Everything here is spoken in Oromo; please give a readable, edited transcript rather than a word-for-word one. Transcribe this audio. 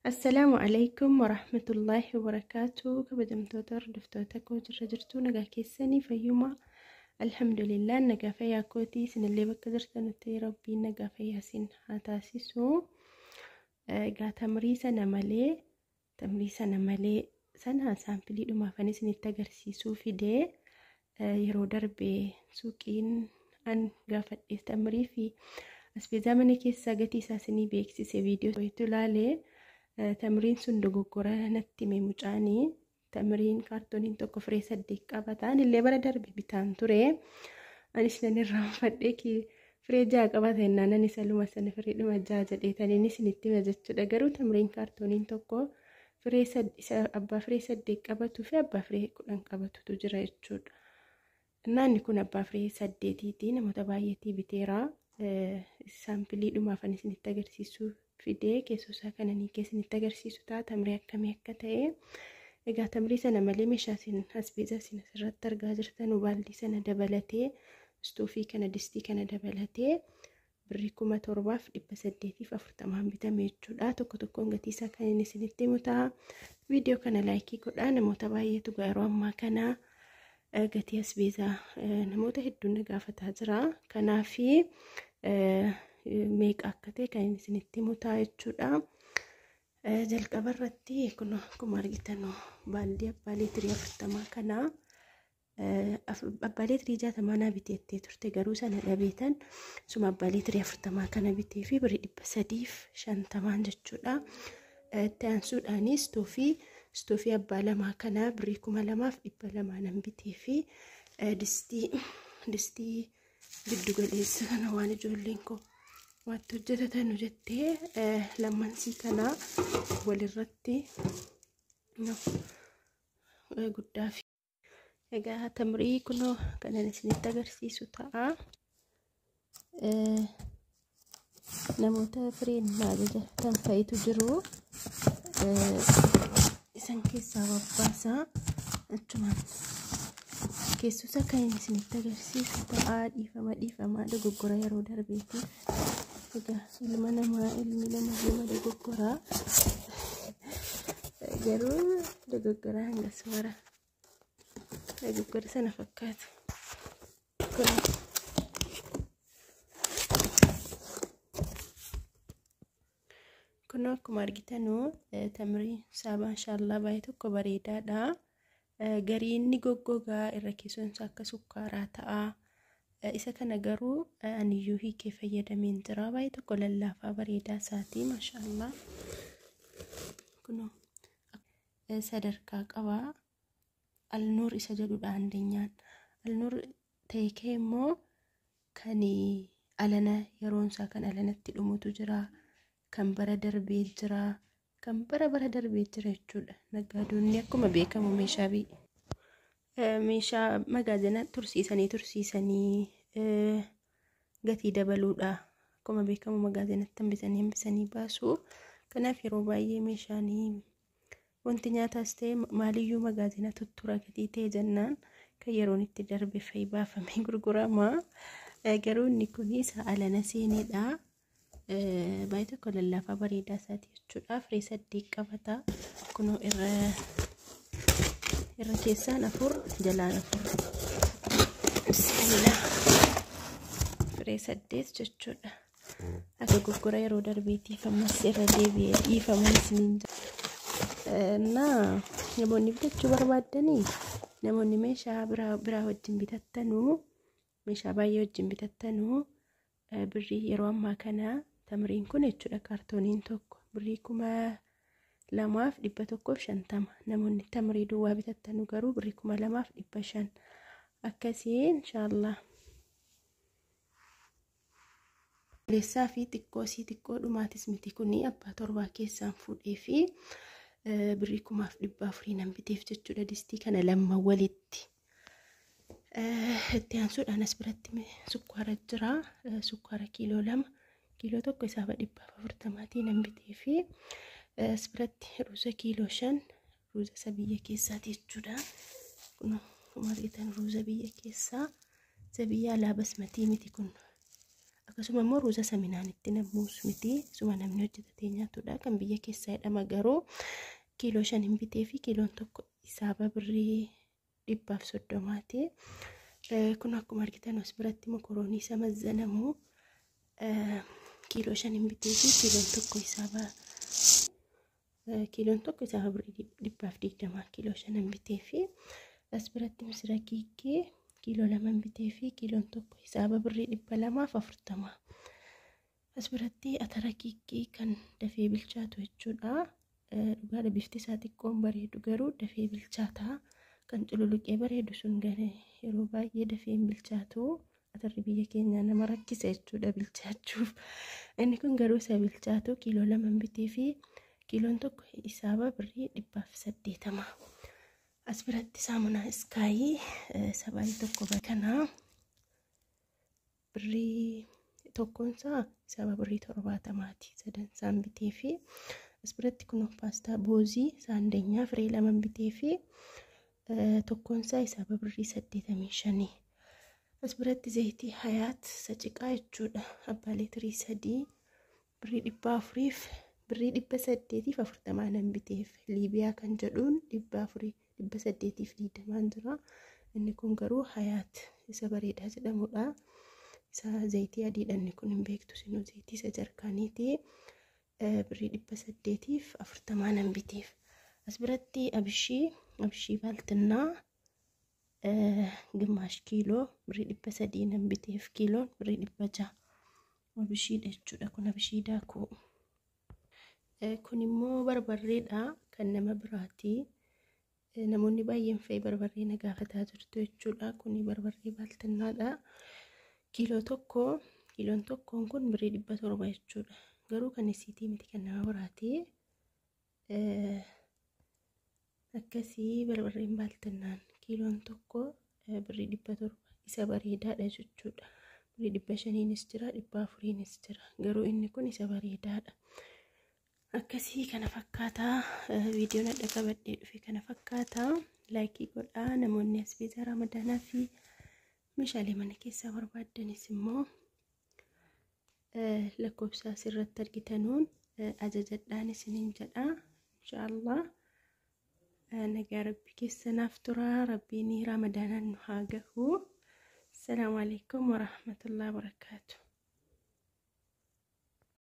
Assalamu alaikum warahmatullahi wabarakatuh. Kabajamtoota hordoftoota koo jirra jirtu nagaa keessanii fayyuma. Alhamdulillah nagaa fayyaa kootii isinillee bakka jirtanutti rabbiin nagaa fayyaa isin haa taasisu. Egaa tamrii sana malee sana saampilii dhumaafan isinitti agarsiisuu fidee yeroo darbee suuqiin an gaafadhe tamrii fi asbeezaa mana keessaa gatii isaa isinii beeksise viidiyoo itti ilaalee. Tamriin sun dogoggora natti hime mucaanii. Tamriin kaartooniin tokko firee 8 qabataan illee bara darbe bitaan ture. Anis nan irraanfadhe firee 6 qabata jennaan ani saluma sana firee 6 jedheetaniin isinitti hima jechuudha. Garuu tamriin kaartooniin tokko abbaa firee 8 qabatuu fi abbaa firee 10 qabatutu jira jechuudha. Naanni kun abbaa firee 8tiiti. Namoota baay'eetii biteera. Saampilii dhumaafan isinitti agarsiisuu fidee keessusaa kananii keessanitti agarsiisu ta'a tamrii akkamii akka ta'e. Egaa tamrii sana malee meeshaa isin asbeezaa isin asirratti argaa jirtan baaldii sana dabalatee istoofii kana distii kana dabalatee birrii 7,840 bitame jechuudha. Tokkoon gatii isaa kan inni isinitti himu ta'a. Viidiyoo kana laayikii godhaa. Namoota baay'eetu yeroo ammaa kana gatii asbeezaa namoota hedduun gaafataa jira. Kanaafi meeqa akka ta'e kan isinitti himu ta'a jechuudha. Jalqaba irratti kun akkuma argitan baaldii abbaa leetirii 40 kana abbaa leetirii 60 naa biteettee turte garuu sana dhabeetan suma abbaa leetirii 40 kana bitee fi birrii 350 jechuudha. Itti aansuudhaan istoofii abbaa lamaa kana birrii 2,200 nan bitee fi distii giddu galeessa kana waan ijoolleen koo waatti hojjetatan jettee lammansii kana walirratti guddaa fi egaa tamrii kunoo kanan isinitti agarsiisu ta'a. Namoota fireen maajajatan fa'itu jiru. Isan keessaa babbaasaa achumaan keessusa kan isinitti agarsiisu ta'a. Dhiifama dogoggora yeroo darbeetiif. Egaa ilmi namaa dogoggoraa garuu dogoggoraa hangas mara dogoggora sana fakkaatu. Kun akkuma argitanu tamrii saabaa inshaallaa baay'ee tokko bareedaadha. Gariin ni goggogaa irra keessoon isaa akka sukkaaraa ta'a. Isa kana garuu aniyyuu hiikee fayyadameen jira. Baay'ee tokko lallaafaa bareedaa isaatii maashaallah. Kunoo sadarkaa qabaa. Alnuur isa jedhudha andeenyaan. Alnuur teekee immoo kan alana yeroon isaa kan alanatti dhumutu jira. Kan bara darbee jira. Kan bara darbee jira jechuudha. Nagaadoonni akkuma beekamu meeshaa magaazina tursiisanii gatii dabaluudha. Akkuma beekamu magaazinatti hambisanii baasu. Kanaaf yeroo baay'ee meeshaanii wanti nyaataas ta'e maaliyyuu magaazina tuttura gatii ta'e jennaan kan yeroon itti darbe fa'i baafamee gurgurama. Garuu inni kun isa alana seenedha. Baay'ee tokko lallaafaa bareedaa isaati jechuudha. Firee 8 qabata. Kunoo irra keessaan 4 jalaan 4. Bismillah. Firee 8 jechuudha. Akka gurgura yeroo darbeetiif ammas irra deebi'ee dhiifaman isiniin namoonni bitachuu barbaadanii namoonni meeshaa biraa wajjin bitattanuu meeshaa baay'ee wajjin bitattanuu birrii yeroo ammaa kana tamriin kun jechuudha kaartooniin tokko birrii 2,150 namoonni tamrii duwwaa bitattanuu garuu birrii 2,500 akkasiin inshallah. Leessaa fi xiqqoo dhumaatis miti kuni abbaa torbaa keessaan fuudhee fi birrii 1,400 nan biteef jechuudha. Distii kana lama walitti. Itti aansuudhaan as biratti sukkaara jira. Sukkaara kiiloo 2 kiiloo tokko isaa 440 nan bitee fi as biratti ruuza kiiloo 5 ruuza isa biyya keessaati jechuudha. Kun akkuma argitan ruuza biyya keessaa isa biyya alaa basmatii miti kun. akkasuma immoo ruuza saminaan itti namuus miti suma namni hojjetatee nyaatudha kan biyya keessaa jedhama garuu kiiloo 5 bitee fi kiiloon tokko isaaba birrii 130ti. Kun akkuma argitan as biratti mokoroonii isa mazzanamu kiiloo 5 bitee fi kiiloon tokko isaaba birrii 120 kiiloo 5 bitee fi as biratti misira kiikii kiiloo 2 bitee fi kiiloon tokko isaaba birrii 240. As biratti atara kiikii kan dafee bilchaatu jechuudha. Dhugaadha bifti isaa xiqqoon bareedu garuu dafee bilchaataa kan cululuqee bareedu sun garee yeroo baay'ee dafee bilchaatu atarri biyya keenya nama rakkisa jechuudha bilchaachuuf. Inni kun garuu isa bilchaatu kiiloo 2 bitee fi kiiloon tokko isaaba birrii 180. As biratti saamunaa iskaayii sabaayii tokko bakkanaa birrii tokkoonsaa isaaba birrii 70ti sadansaan bitee fi as biratti kun paastaa boozii saandeenyaa firee 2 bitee fi tokkoonsaa isaaba birrii 85. As biratti zayitii hayaat saciqaa jechuudha abbaa liitirii 3 birrii 400 fi birrii 840 biteef liibiyaa kan jedhuun 400 jira. Inni kun garuu hayaat isa bareedaa jedhamudha. Isa zayitii adiidha inni kun hin beektu sinuu zayitii isa jarkaaniiti birrii 840 biteef. As biratti abishii baaltinnaa ግማሽ ኪሎ birrii 300 biteef kiiloon birrii 600 abishiidha jechuudha. Kun abishii daakuu. Kun immoo barbarreedha kan nama biraati. Namoonni baay'een fe'ee barbarree na gaafataa jirtu jechuudha. Kun barbarree baaltinnaadha. Kiiloon tokkoon kun birrii 700 jechuudha. Garuu kan isiitii miti kan nama biraati. Akkasii barbarreen baaltinnaan kiiloon tokko birrii 700 isa bareedaadha jechuudha. Birrii 500nis jira 400nis jira. Garuu inni kun isa bareedaadha. Akkasii kana fakkaataa viidiyoon adda qabadhee dhufe kana fakkaataa. Laayikii godhaa namoonni asbeezaa ramadaanaa fi meeshaalee mana keessaa barbaaddanis immoo lakkoofsa asirratti argitanuun ajajadhaan isiniin jedha. Inshaallah nagaa rabbi keessanaaf turaa. Rabbiin ramadaanaan nu haa gahu. Assalaamu alaykum wa rahmatullahi wa barakaatuh.